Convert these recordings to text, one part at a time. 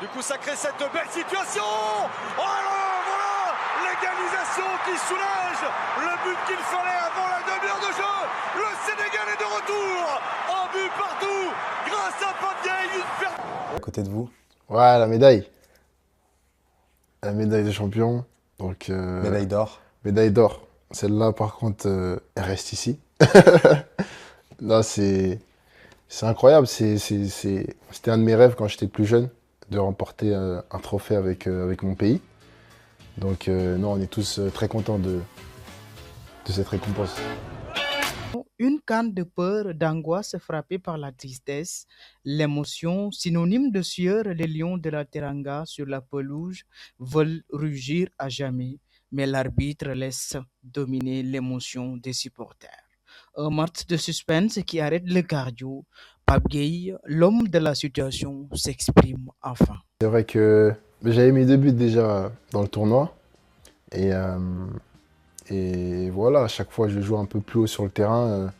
Du coup, ça crée cette belle situation. Oh là, voilà l'égalisation qui soulage. Le but qu'il fallait avant la demi-heure de jeu. Le Sénégal est de retour. Un but partout grâce à Pape Gueye. À côté de vous. Ouais, la médaille. La médaille de champion. Donc, Médaille d'or. médaille d'or. Celle-là, par contre, elle reste ici. Là, c'est incroyable. C'était un de mes rêves quand j'étais plus jeune, de remporter un trophée avec mon pays. Donc, non, on est tous très contents de cette récompense. Une CAN de peur, d'angoisse frappée par la tristesse, l'émotion, synonyme de sueur, les lions de la Teranga sur la pelouse veulent rugir à jamais, mais l'arbitre laisse dominer l'émotion des supporters. Un match de suspense qui arrête le cardio. Pape Gueye, l'homme de la situation, s'exprime enfin. C'est vrai que j'avais mis 2 buts déjà dans le tournoi. Et, euh, et voilà, à chaque fois que je joue un peu plus haut sur le terrain,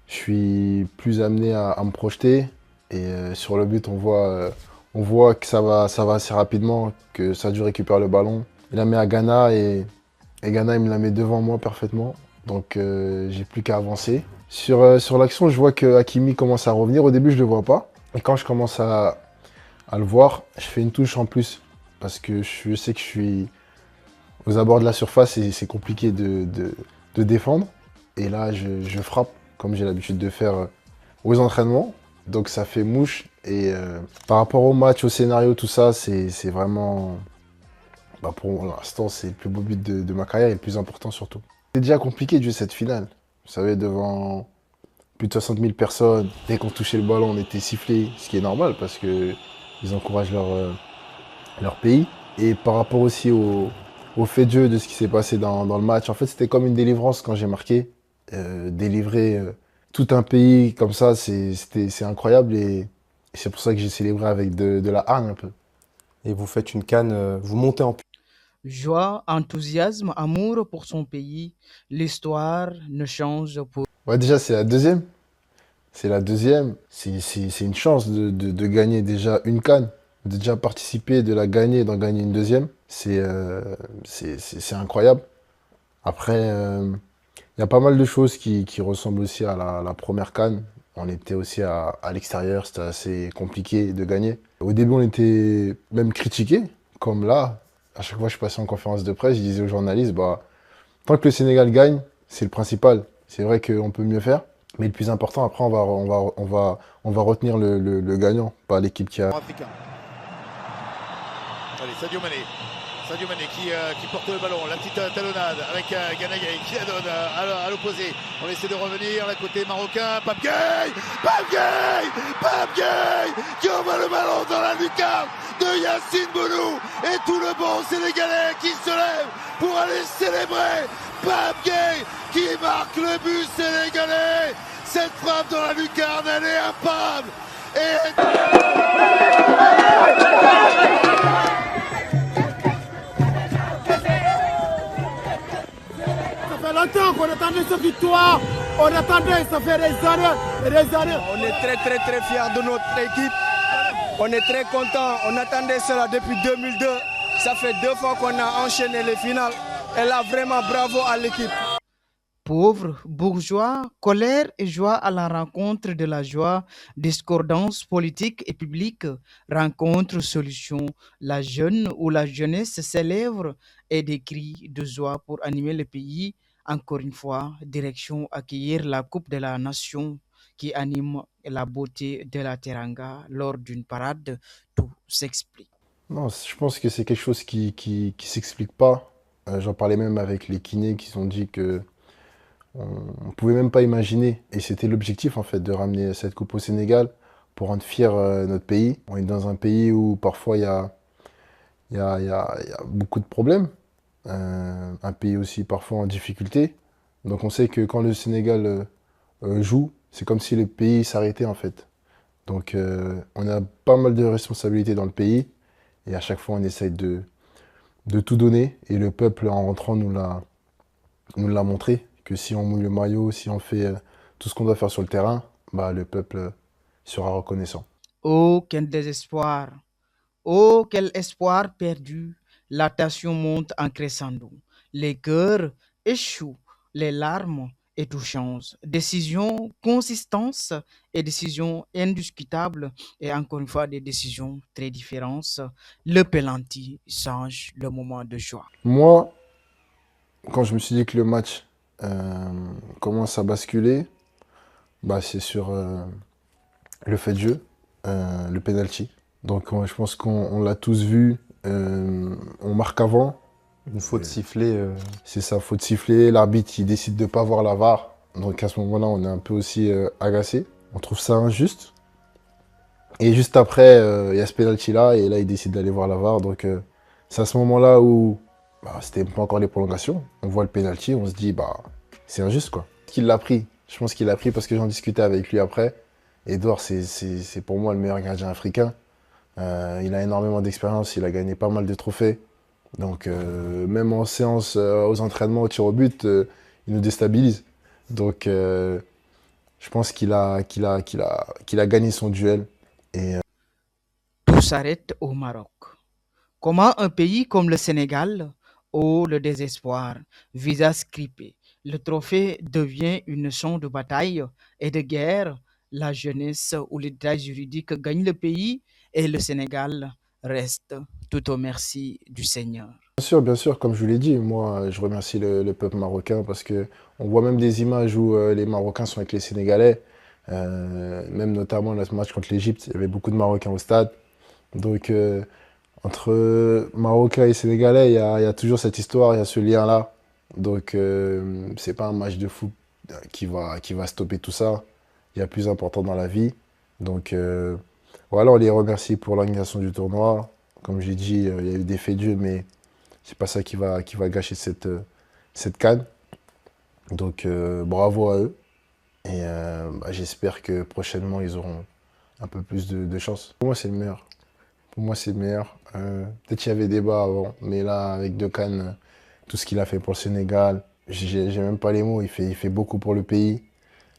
je suis plus amené à me projeter. Et sur le but, on voit que ça va assez rapidement, que Sadio récupère le ballon. Il la met à Ghana et Ghana il me la met devant moi parfaitement. Donc j'ai plus qu'à avancer. Sur l'action, je vois que Hakimi commence à revenir. Au début, je ne le vois pas. Et quand je commence à le voir, je fais une touche en plus. Parce que je sais que je suis aux abords de la surface et c'est compliqué de défendre. Et là, je frappe, comme j'ai l'habitude de faire aux entraînements. Donc ça fait mouche. Et par rapport au match, au scénario, tout ça, c'est vraiment... Bah pour l'instant, c'est le plus beau but de ma carrière et le plus important surtout. C'est déjà compliqué de jouer cette finale. Vous savez, devant plus de 60 000 personnes, dès qu'on touchait le ballon, on était sifflé, ce qui est normal parce qu'ils encouragent leur pays. Et par rapport aussi au fait de jeu de ce qui s'est passé dans le match, en fait, c'était comme une délivrance quand j'ai marqué. Délivrer tout un pays comme ça, c'est incroyable et c'est pour ça que j'ai célébré avec de la hargne un peu. Et vous faites une CAN, vous montez en puissance. Joie, enthousiasme, amour pour son pays, l'histoire ne change pour... Ouais, déjà, c'est la deuxième. C'est la deuxième. C'est une chance de gagner déjà une CAN. De déjà participer, de la gagner et d'en gagner une deuxième. C'est incroyable. Après, il y a pas mal de choses qui ressemblent aussi à la première CAN. On était aussi à l'extérieur, c'était assez compliqué de gagner. Au début, on était même critiqué, comme là. À chaque fois que je passais en conférence de presse, je disais aux journalistes, bah, tant que le Sénégal gagne, c'est le principal. C'est vrai qu'on peut mieux faire, mais le plus important, après, on va retenir le gagnant, pas l'équipe qui a... Africain. Allez, Sadio Mané. Sadio Mané qui porte le ballon, la petite talonnade avec Ganagay qui la donne à l'opposé. On essaie de revenir, la côté marocain, Pape Gueye, Pape Gueye, Pape Gueye qui envoie le ballon dans la lucarne de Yacine Bounou et tout le bon Sénégalais qui se lève pour aller célébrer Pape Gueye qui marque le but sénégalais. Cette frappe dans la lucarne, elle est imparable. Ça fait longtemps qu'on attendait cette victoire. On attendait, ça fait des années et des années. On est très fiers de notre équipe. On est très contents. On attendait cela depuis 2002. Ça fait 2 fois qu'on a enchaîné les finales. Et là, vraiment bravo à l'équipe. Pauvres, bourgeois, colère et joie à la rencontre de la joie, discordance politique et publique, rencontre, solution. La jeune ou la jeunesse célèbre et des cris de joie pour animer le pays. Encore une fois, direction accueillir la Coupe de la Nation qui anime la beauté de la Teranga lors d'une parade. Tout s'explique. Non, je pense que c'est quelque chose qui s'explique pas. J'en parlais même avec les kinés qui ont dit que on pouvait même pas imaginer. Et c'était l'objectif, en fait, de ramener cette coupe au Sénégal pour rendre fier notre pays. On est dans un pays où parfois il y a beaucoup de problèmes. Un pays aussi parfois en difficulté. Donc on sait que quand le Sénégal joue, c'est comme si le pays s'arrêtait, en fait. Donc on a pas mal de responsabilités dans le pays. Et à chaque fois, on essaye de tout donner. Et le peuple, en rentrant, nous l'a montré. Que si on mouille le maillot, si on fait tout ce qu'on doit faire sur le terrain, bah, le peuple sera reconnaissant. Aucun désespoir, Oh, quel espoir perdu! La tension monte en crescendo. Les cœurs échouent, les larmes étouchantes. Décision, consistance et décision indiscutable. Et encore une fois, des décisions très différentes. Le penalty change le moment de joie. Moi, quand je me suis dit que le match euh, commence à basculer, bah, c'est sur le fait de jeu, le penalty. Donc je pense qu'on l'a tous vu, on marque avant, Une faute sifflée. c'est ça, faute siffler, l'arbitre il décide de ne pas voir la VAR. Donc à ce moment-là, on est un peu aussi agacé. On trouve ça injuste. Et juste après, il y a ce penalty-là, et là, il décide d'aller voir la VAR. Donc c'est à ce moment-là où bah, c'était pas encore les prolongations. On voit le penalty, on se dit, bah, c'est injuste, quoi. Qu'il l'a pris. Je pense qu'il l'a pris parce que j'en discutais avec lui après. Edouard, c'est pour moi le meilleur gardien africain. Il a énormément d'expérience, il a gagné pas mal de trophées. Donc même en séance, aux entraînements, au tir au but, il nous déstabilise. Donc je pense qu'il a gagné son duel. Et Tout s'arrête au Maroc. Comment un pays comme le Sénégal, au le désespoir, visage crispé, le trophée devient une champ de bataille et de guerre, la jeunesse ou l'état juridique gagne le pays et le Sénégal reste tout au merci du Seigneur. bien sûr, comme je vous l'ai dit, moi je remercie le peuple marocain parce que on voit même des images où les Marocains sont avec les Sénégalais. Même notamment le match contre l'Égypte, il y avait beaucoup de Marocains au stade. Donc entre Marocains et Sénégalais, il y a toujours cette histoire, il y a ce lien-là. Donc, c'est pas un match de foot qui va stopper tout ça. Il y a plus important dans la vie. Donc, voilà, on les remercie pour l'organisation du tournoi. Comme j'ai dit, il y a eu des faits de jeu, mais c'est pas ça qui va gâcher cette CAN. Donc, bravo à eux. Et bah, j'espère que prochainement, ils auront un peu plus de chance. Pour moi, c'est le meilleur. Pour moi, c'est le meilleur. Peut-être qu'il y avait débat avant, mais là, avec Dokan, tout ce qu'il a fait pour le Sénégal, j'ai même pas les mots. Il fait beaucoup pour le pays,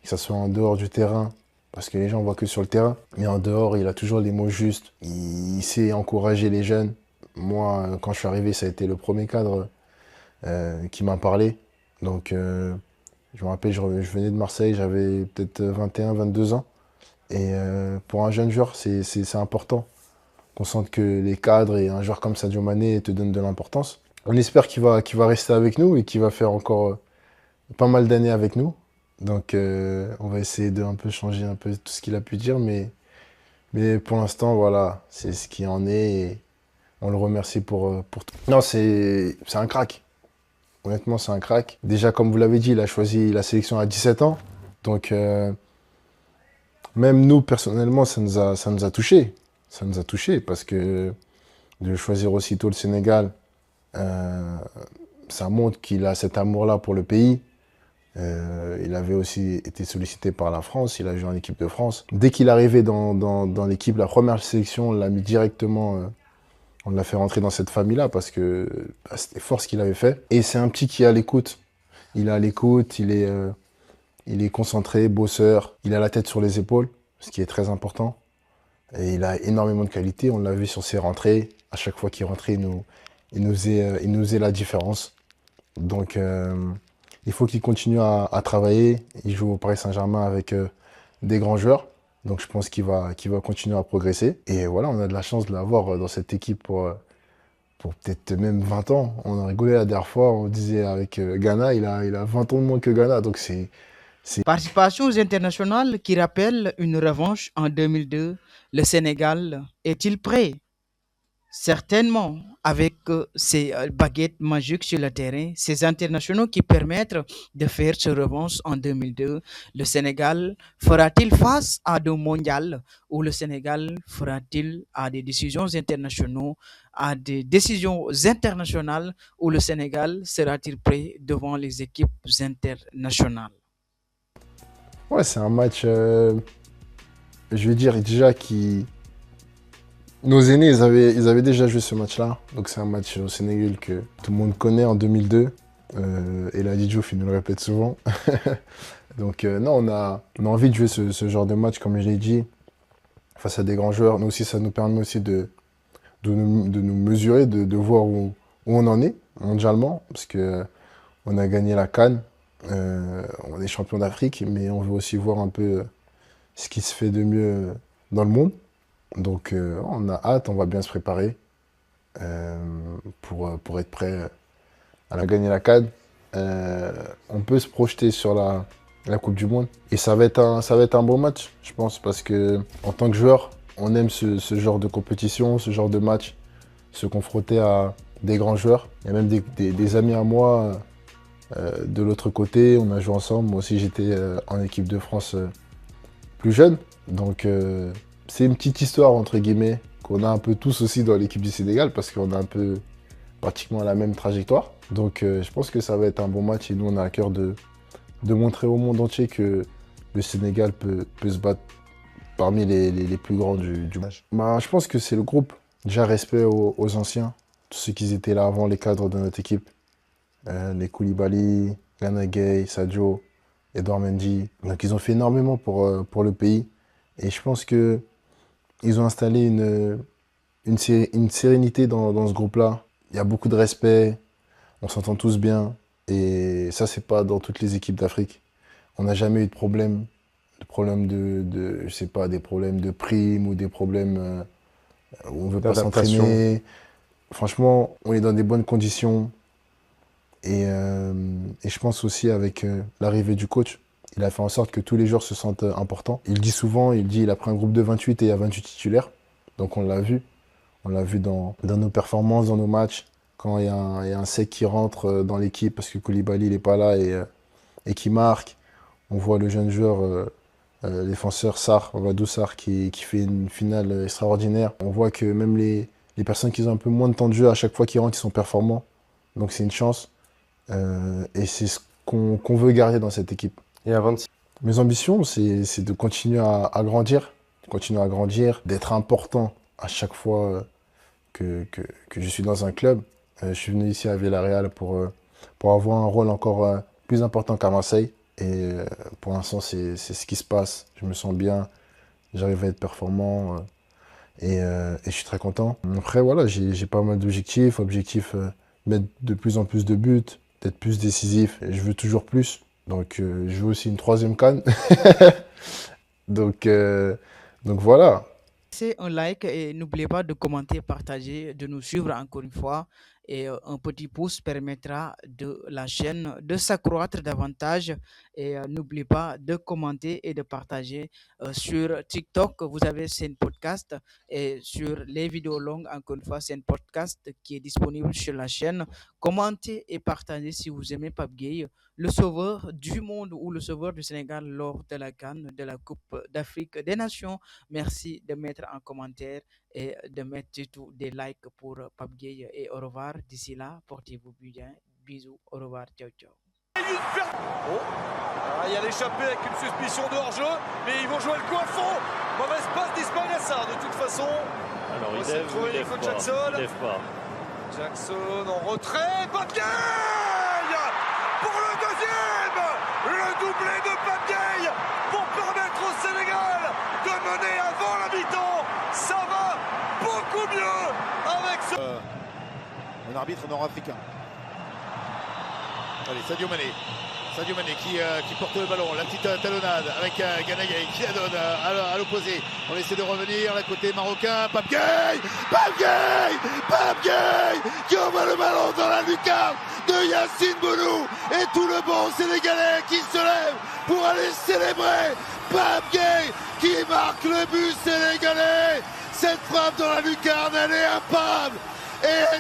que ce soit en dehors du terrain, parce que les gens voient que sur le terrain. Mais en dehors, il a toujours les mots justes. Il sait encourager les jeunes. Moi, quand je suis arrivé, ça a été le premier cadre qui m'a parlé. Donc, je me rappelle, je venais de Marseille, j'avais peut-être 21, 22 ans. Et pour un jeune joueur, c'est important qu'on sente que les cadres et un joueur comme Sadio Mané te donnent de l'importance. On espère qu'il va rester avec nous et qu'il va faire encore pas mal d'années avec nous. Donc on va essayer de un peu changer un peu tout ce qu'il a pu dire, mais pour l'instant, voilà, c'est ce qui en est et on le remercie pour tout. Non, c'est un crack. Honnêtement, c'est un crack. Déjà, comme vous l'avez dit, il a choisi la sélection à 17 ans. Donc même nous, personnellement, ça nous a touchés. Ça nous a touchés parce que de choisir aussitôt le Sénégal, ça montre qu'il a cet amour-là pour le pays. Il avait aussi été sollicité par la France, il a joué en équipe de France. Dès qu'il est arrivé dans l'équipe, la première sélection, on l'a mis directement, on l'a fait rentrer dans cette famille-là parce que bah, c'était fort ce qu'il avait fait. Et c'est un petit qui est à l'écoute. Il est à l'écoute, il est concentré, bosseur, il a la tête sur les épaules, ce qui est très important. Et il a énormément de qualité, on l'a vu sur ses rentrées. À chaque fois qu'il rentrait, il nous faisait la différence. Donc il faut qu'il continue à travailler. Il joue au Paris Saint-Germain avec des grands joueurs. Donc je pense qu'il va continuer à progresser. Et voilà, on a de la chance de l'avoir dans cette équipe pour peut-être même 20 ans. On a rigolé la dernière fois, on disait avec Ghana, il a 20 ans de moins que Ghana. Donc c'est Participation aux internationales qui rappelle une revanche en 2002. Le Sénégal est-il prêt? Certainement, avec ces baguettes magiques sur le terrain, ces internationaux qui permettent de faire ce revanche en 2002, le Sénégal fera-t-il face à deux mondiales ou le Sénégal fera-t-il à des décisions internationales, où le Sénégal sera-t-il prêt devant les équipes internationales? ouais, c'est un match, je vais dire déjà nos aînés, ils avaient déjà joué ce match-là. Donc c'est un match au Sénégal que tout le monde connaît en 2002. Et la Diouf, il nous le répète souvent. Donc non, on a envie de jouer ce genre de match, comme je l'ai dit, face à des grands joueurs. Nous aussi, ça nous permet aussi de de nous mesurer, de voir où on en est mondialement, parce que on a gagné la CAN, on est champion d'Afrique, mais on veut aussi voir un peu ce qui se fait de mieux dans le monde. Donc on a hâte, on va bien se préparer pour être prêt à gagner la CAN. On peut se projeter sur la Coupe du Monde. Et ça va être un bon match, je pense, parce que en tant que joueur, on aime ce genre de compétition, ce genre de match, se confronter à des grands joueurs. Il y a même des amis à moi de l'autre côté, on a joué ensemble. Moi aussi, j'étais en équipe de France plus jeune. Donc, c'est une petite histoire, entre guillemets, qu'on a un peu tous aussi dans l'équipe du Sénégal, parce qu'on a un peu pratiquement la même trajectoire. Donc, je pense que ça va être un bon match et nous, on a à cœur de montrer au monde entier que le Sénégal peut se battre parmi les plus grands du match. Bah, je pense que c'est le groupe. Déjà, respect aux anciens, tous ceux qui étaient là avant, les cadres de notre équipe. Les Koulibaly, Gana Gueye, Sadio, Edouard Mendy. Donc, ils ont fait énormément pour le pays. Et je pense qu'ils ont installé une sérénité dans ce groupe-là. Il y a beaucoup de respect, on s'entend tous bien. Et ça, c'est pas dans toutes les équipes d'Afrique. On n'a jamais eu de problème je sais pas, des problèmes de primes ou des problèmes où on veut pas s'entraîner. Franchement, on est dans des bonnes conditions. Et je pense aussi avec l'arrivée du coach, il a fait en sorte que tous les joueurs se sentent importants. Il dit souvent, il a pris un groupe de 28 et il y a 28 titulaires. Donc on l'a vu. On l'a vu dans nos performances, dans nos matchs. Quand il y a un sec qui rentre dans l'équipe parce que Koulibaly il n'est pas là et qui marque. On voit le jeune joueur, défenseur Mamadou Sarr, qui fait une finale extraordinaire. On voit que même les personnes qui ont un peu moins de temps de jeu, à chaque fois qu'ils rentrent, ils sont performants. Donc c'est une chance. Et c'est ce qu'on veut garder dans cette équipe. Et à 26. Mes ambitions, c'est de continuer à grandir, d'être important à chaque fois que je suis dans un club. Je suis venu ici à Villarreal pour avoir un rôle encore plus important qu'à Marseille. Et pour l'instant, c'est ce qui se passe. Je me sens bien, j'arrive à être performant et je suis très content. Après, voilà, j'ai pas mal d'objectifs. Mettre de plus en plus de buts, d'être plus décisif. Et je veux toujours plus. Donc, je veux aussi une 3e CAN. Donc voilà. Laissez un like et n'oubliez pas de commenter, partager, de nous suivre encore une fois. Et un petit pouce permettra de la chaîne de s'accroître davantage. Et n'oubliez pas de commenter et de partager sur TikTok. Vous avez Sen Podcast et sur les vidéos longues, encore une fois, Sen Podcast qui est disponible sur la chaîne. Commentez et partagez si vous aimez Pape Gueye, le sauveur du monde ou le sauveur du Sénégal lors de la CAN, de la Coupe d'Afrique des Nations. Merci de mettre en commentaire et de mettre surtout des likes pour Pape Gueye et au revoir. D'ici là, portez-vous bien. Bisous, au revoir, ciao, ciao. Il y a l'échappée avec une suspicion de hors-jeu, mais ils vont jouer le coup à fond. Mauvaise passe d'Ismaïla Sarr de toute façon. Alors il lève pas. Jackson en retrait, Pape Gueye pour le deuxième. Le doublé de Pape Gueye pour permettre au Sénégal de mener avant la mi-temps. Ça va beaucoup mieux avec ce... Un arbitre nord-africain. Allez, Sadio Mané qui porte le ballon, la petite talonnade avec Gana Gueye qui la donne à l'opposé. On essaie de revenir, la côté marocain, Pape Gueye qui envoie le ballon dans la lucarne de Yacine Bounou et tout le bon Sénégalais qui se lève pour aller célébrer Pape Gueye qui marque le but sénégalais. Cette frappe dans la lucarne, elle est imparable et